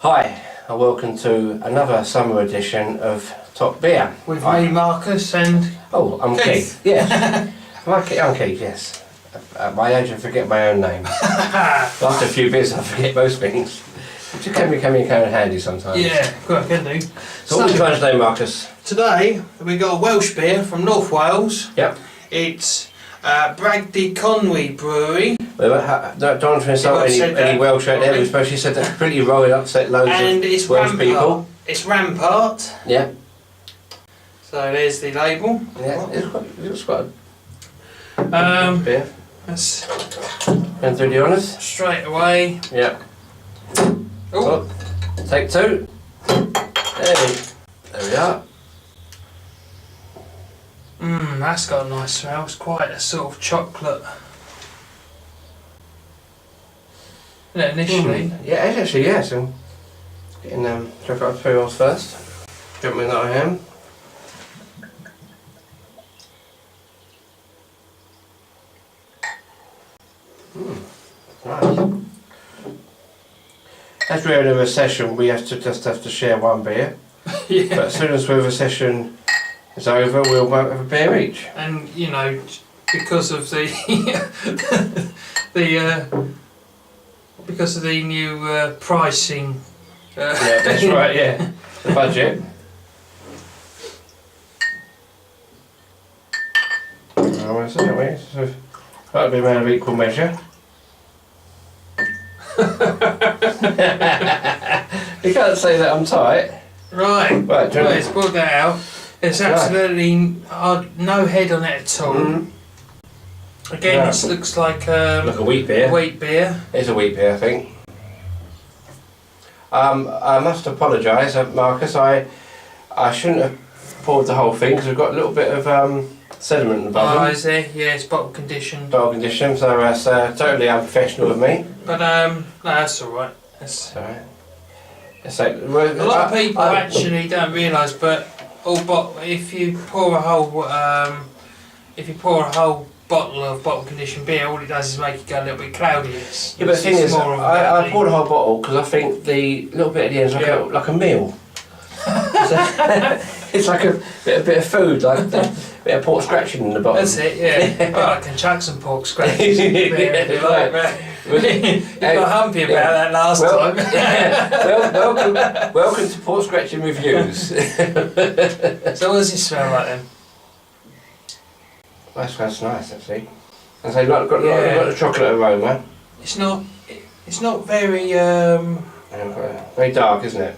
Hi, and welcome to another summer edition of Top Beer. With me, Marcus, and... Oh, I'm Keith. Yes. I'm Keith, yes. At my age I forget my own name. After a few beers I forget most things. Which can be kind of handy sometimes. Yeah, quite can do. So what are we trying today, Marcus? Today, we got a Welsh beer from North Wales. Yep. It's Bragdy Conwy Brewery. Don't want to insult any Welsh out there, we suppose you said that pretty wrong and upset loads and of it's Welsh Rampart. people. It's Rampart. Yeah. So there's the label. Yeah, it's quite a beer. Let's Going through the honours. straight away. Yeah. Oh, Take two. There we are. That's got a nice smell. It's quite a sort of chocolate. Isn't it, initially? Yeah, it's actually, yeah. So, getting chocolate materials first. Jumping that I am. Nice. As we're in a recession, we just have to share one beer. Yeah. But as soon as the recession is over, we'll have a beer each. And you know, because of the because of the new pricing. Yeah, that's right. Yeah, the budget. What's that way? So that'll be around of equal measure. You can't say that I'm tight. Right. Right, Let's pull that out. There's absolutely no head on it at all. Again, this looks like a wheat beer. Wheat beer. It's a wheat beer, I think. I must apologise, Marcus. I shouldn't have poured the whole thing because we've got a little bit of sediment in the bottom. Oh, is there? Yeah, it's bottle conditioned. Bottle conditioned, so that's totally unprofessional of me. But no, that's all right. That's alright. A lot of people actually don't realise, but if you pour a whole bottle of bottle conditioned beer, all it does is make it go a little bit cloudy. Yeah, but the thing is, I poured a whole bottle because I think the little bit at the end is like a meal. It's like a bit of food, like a bit of pork scratching in the bottom. That's it, yeah. Well, I can chuck some pork scratching in the beer if you like, but you got humpy about that last time. Welcome to Pork Scratching Reviews. So what does this smell like then? That smells nice actually. And so got the chocolate aroma. It's not very very dark, isn't it?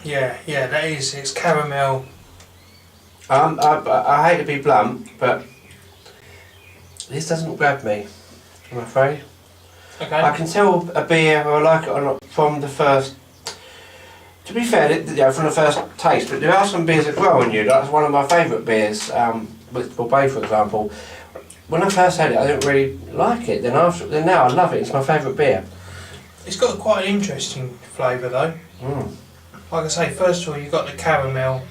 yeah, that is. It's caramel. I hate to be blunt, but this doesn't grab me, I'm afraid. Okay. I can tell a beer if I like it or not from the first. To be fair, from the first taste, but there are some beers that grow on you. That's one of my favourite beers, with Bay, for example. When I first had it, I didn't really like it. Then now I love it. It's my favourite beer. It's got quite an interesting flavour though. Like I say, first of all, you've got the caramel.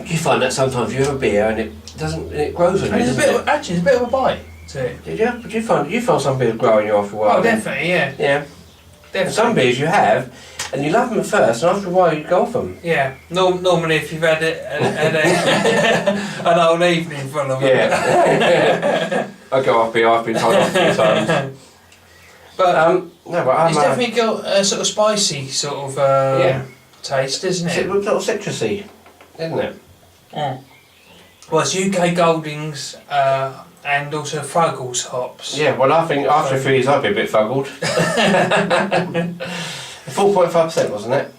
You find that sometimes you have a beer and it grows on you. There's a bit of a bite to it. Did you find some beers grow on you after a while? Oh, definitely, yeah. Yeah. Definitely. Some beers you have, and you love them at first, and after a while you go off them. Yeah. Normally, if you've had an old evening full of them. Yeah. I go off beer. I've been told off a few times. But but it's definitely got a sort of spicy sort of taste, isn't it? It's a little citrusy, isn't it? Well, it's UK Goldings and also Fuggles hops. Yeah, well I think after a few years I'd be a bit fuggled. 4.5%, wasn't it?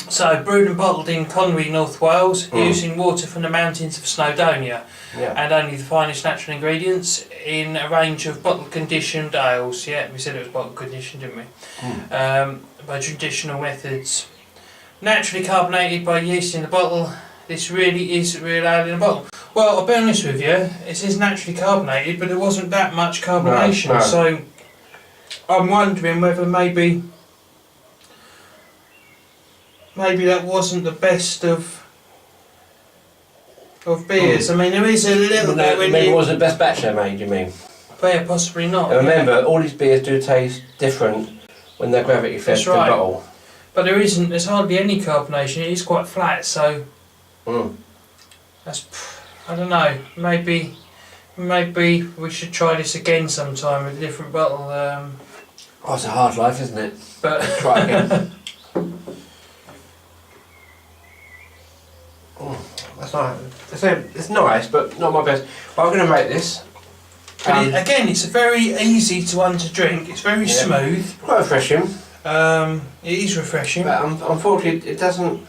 So, brewed and bottled in Conwy, North Wales, using water from the mountains of Snowdonia and only the finest natural ingredients in a range of bottle-conditioned ales. Yeah, we said it was bottle-conditioned, didn't we? By traditional methods. Naturally carbonated by yeast in the bottle. This really is real ale in a bottle. Well, I'll be honest with you, it says naturally carbonated, but there wasn't that much carbonation, no. so I'm wondering whether maybe that wasn't the best of of beers. I mean, there is a little bit when Maybe it wasn't the best batch they made, you mean? Yeah, possibly not. And remember, all these beers do taste different when they're gravity fed That's to right. bottle. But there's hardly any carbonation. It is quite flat, so that's, I don't know. Maybe we should try this again sometime with a different bottle. Oh, it's a hard life, isn't it? But Try it again. That's nice. It's nice, but not my best. Well, I'm going to make this. But again, it's very easy to drink. It's very smooth. Quite refreshing. It is refreshing. But unfortunately, it doesn't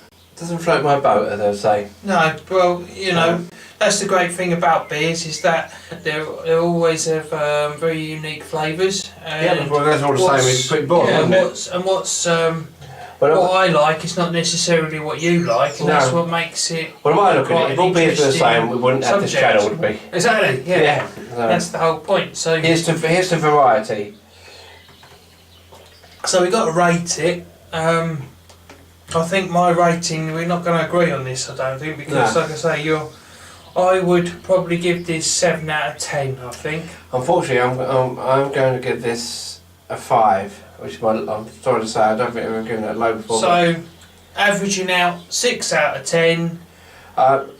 float my boat, as they say. No, well, you know, that's the great thing about beers is that they always have very unique flavours. Yeah, well, that's all the same as pretty boring, isn't it? What I like is not necessarily what you like, and that's what makes it. Well, the way I look at it, if all beers were the same, we wouldn't have this channel, would we? Exactly. Yeah. So That's the whole point. So here's the variety. So we got to rate it. I think my rating, we're not going to agree on this. I don't think because, like I say, I would probably give this 7 out of 10. I think. Unfortunately, I'm going to give this a 5. Which I'm sorry to say, I don't think I've ever given it a low before. So, averaging out 6 out of 10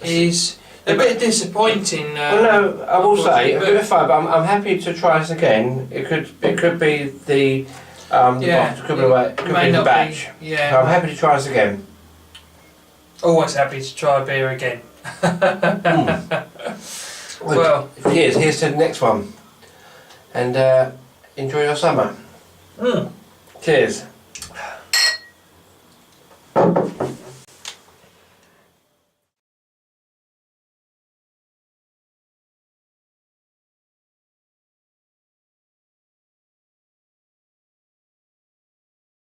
is a bit disappointing. Well, no, I will say a bit of 5. But I'm happy to try this again. It could be the it could be the batch. Yeah. So I'm happy to try this again. Always happy to try a beer again. Well, here's to the next one, and enjoy your summer. Cheers.